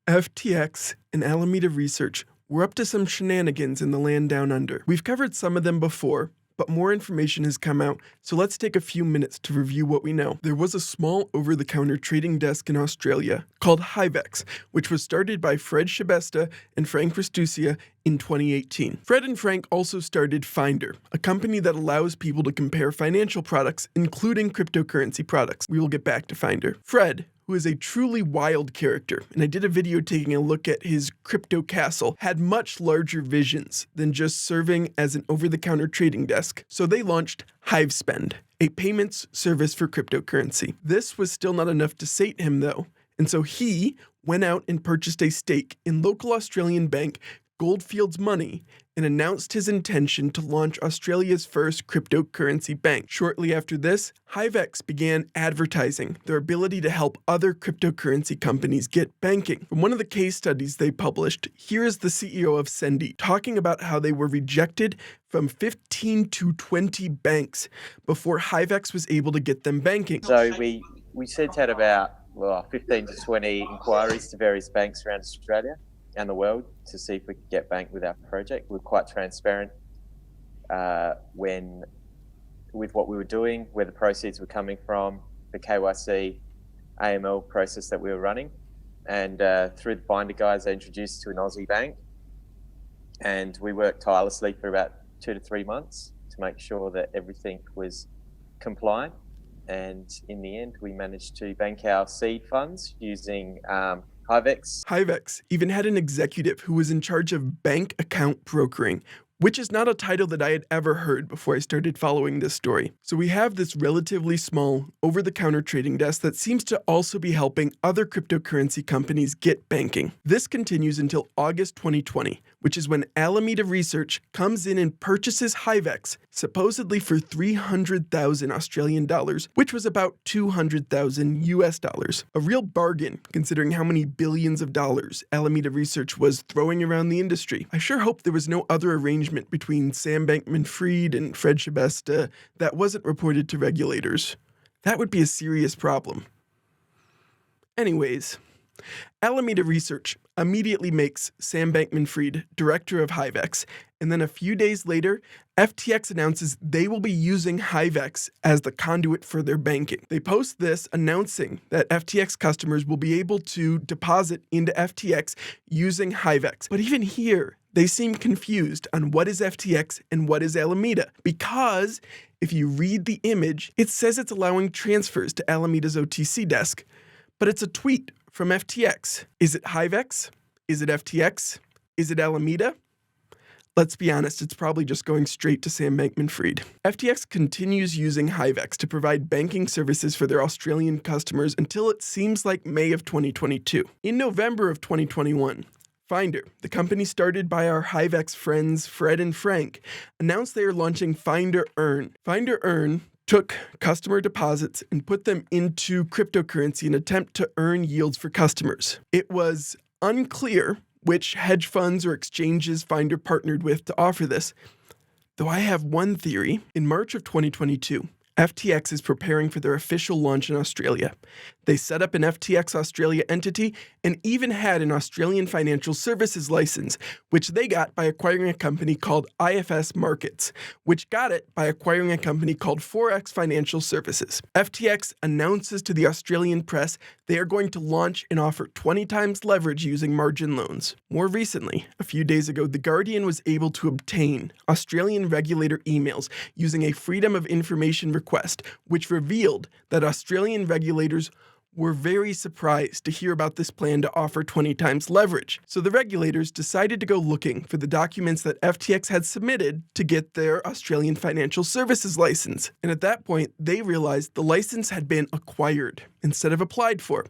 FTX and Alameda Research were up to some shenanigans in the land down under. We've covered some of them before, but more information has come out, so let's take a few minutes to review what we know. There was a small over-the-counter trading desk in Australia called HiveEx, which was started by Fred Shibesta and Frank Restucia in 2018. Fred and Frank also started Finder, a company that allows people to compare financial products, including cryptocurrency products. We will get back to Finder. Fred, who is a truly wild character, and I did a video taking a look at his crypto castle, had much larger visions than just serving as an over-the-counter trading desk. So they launched HiveSpend, a payments service for cryptocurrency. This was still not enough to sate him though, and so he went out and purchased a stake in local Australian bank Goldfields Money and announced his intention to launch Australia's first cryptocurrency bank. Shortly after this, HiveEx began advertising their ability to help other cryptocurrency companies get banking. From one of the case studies they published, here is the CEO of Sendi talking about how they were rejected from 15 to 20 banks before HiveEx was able to get them banking. So we sent out about 15 to 20 inquiries to various banks around Australia and the world to see if we could get banked with our project. We're quite transparent with what we were doing, where the proceeds were coming from, the KYC, AML process that we were running. And through the Finder guys, they introduced us to an Aussie bank. And we worked tirelessly for about 2 to 3 months to make sure that everything was compliant. And in the end, we managed to bank our seed funds using HiveEx. HiveEx even had an executive who was in charge of bank account brokering, which is not a title that I had ever heard before I started following this story. So we have this relatively small, over-the-counter trading desk that seems to also be helping other cryptocurrency companies get banking. This continues until August 2020, which is when Alameda Research comes in and purchases HiveEx, supposedly for 300,000 Australian dollars, which was about 200,000 US dollars. A real bargain, considering how many billions of dollars Alameda Research was throwing around the industry. I sure hope there was no other arrangement between Sam Bankman-Fried and Fred Shibesta that wasn't reported to regulators. That would be a serious problem. Anyways, Alameda Research immediately makes Sam Bankman-Fried director of HiveEx, and then a few days later, FTX announces they will be using HiveEx as the conduit for their banking. They post this announcing that FTX customers will be able to deposit into FTX using HiveEx. But even here, they seem confused on what is FTX and what is Alameda, because if you read the image, it says it's allowing transfers to Alameda's OTC desk, but it's a tweet from FTX. Is it HiveEx? Is it FTX? Is it Alameda? Let's be honest, it's probably just going straight to Sam Bankman-Fried. FTX continues using HiveEx to provide banking services for their Australian customers until it seems like May of 2022. In November of 2021, Finder, the company started by our HiveEx friends Fred and Frank, announced they are launching Finder Earn. Finder Earn took customer deposits and put them into cryptocurrency in an attempt to earn yields for customers. It was unclear which hedge funds or exchanges Finder partnered with to offer this, though I have one theory. In March of 2022, FTX is preparing for their official launch in Australia. They set up an FTX Australia entity and even had an Australian financial services license, which they got by acquiring a company called IFS Markets, which got it by acquiring a company called Forex Financial Services. FTX announces to the Australian press they are going to launch and offer 20 times leverage using margin loans. More recently, a few days ago, The Guardian was able to obtain Australian regulator emails using a Freedom of Information request, which revealed that Australian regulators were very surprised to hear about this plan to offer 20 times leverage. So the regulators decided to go looking for the documents that FTX had submitted to get their Australian financial services license. And at that point, they realized the license had been acquired instead of applied for.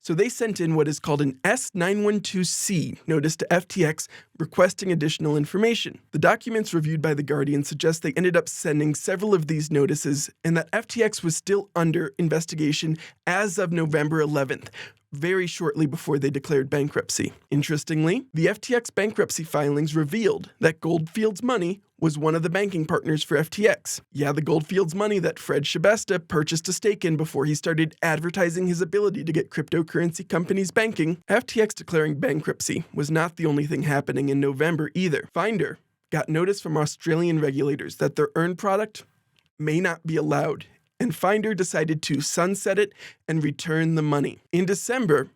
So they sent in what is called an S912C notice to FTX requesting additional information. The documents reviewed by The Guardian suggest they ended up sending several of these notices and that FTX was still under investigation as of November 11th, very shortly before they declared bankruptcy. Interestingly, the FTX bankruptcy filings revealed that Goldfield's Money was one of the banking partners for FTX. Yeah, the Goldfield's Money that Fred Shabesta purchased a stake in before he started advertising his ability to get cryptocurrency companies banking. FTX declaring bankruptcy was not the only thing happening in November either. Finder got notice from Australian regulators that their earned product may not be allowed, and Finder decided to sunset it and return the money. In December,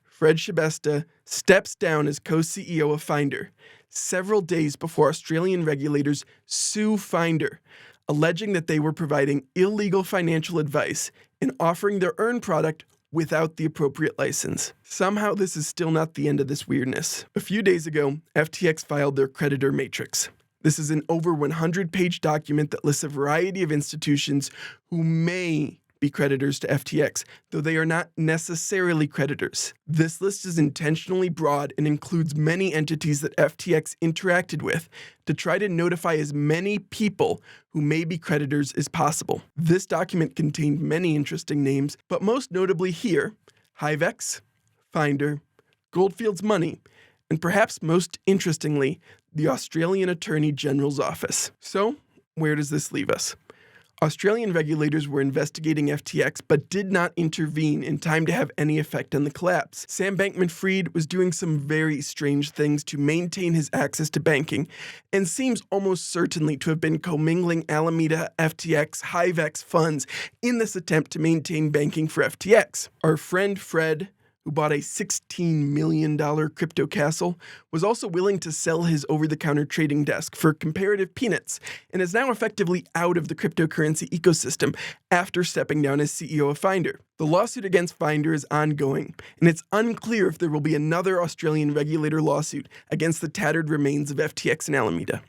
Fred Shabesta steps down as co-CEO of Finder, several days before Australian regulators sue Finder, alleging that they were providing illegal financial advice and offering their earned product without the appropriate license. Somehow, this is still not the end of this weirdness. A few days ago, FTX filed their creditor matrix. This is an over 100-page document that lists a variety of institutions who may be creditors to FTX, though they are not necessarily creditors. This list is intentionally broad and includes many entities that FTX interacted with to try to notify as many people who may be creditors as possible. This document contained many interesting names, but most notably here, Hivex, Finder, Goldfield's Money, and perhaps most interestingly, the Australian Attorney General's Office. So, where does this leave us? Australian regulators were investigating FTX but did not intervene in time to have any effect on the collapse. Sam Bankman-Fried was doing some very strange things to maintain his access to banking and seems almost certainly to have been commingling Alameda, FTX, HiveEx funds in this attempt to maintain banking for FTX. Our friend Fred, who bought a $16 million crypto castle, was also willing to sell his over-the-counter trading desk for comparative peanuts and is now effectively out of the cryptocurrency ecosystem after stepping down as CEO of Finder. The lawsuit against Finder is ongoing, and it's unclear if there will be another Australian regulator lawsuit against the tattered remains of FTX and Alameda.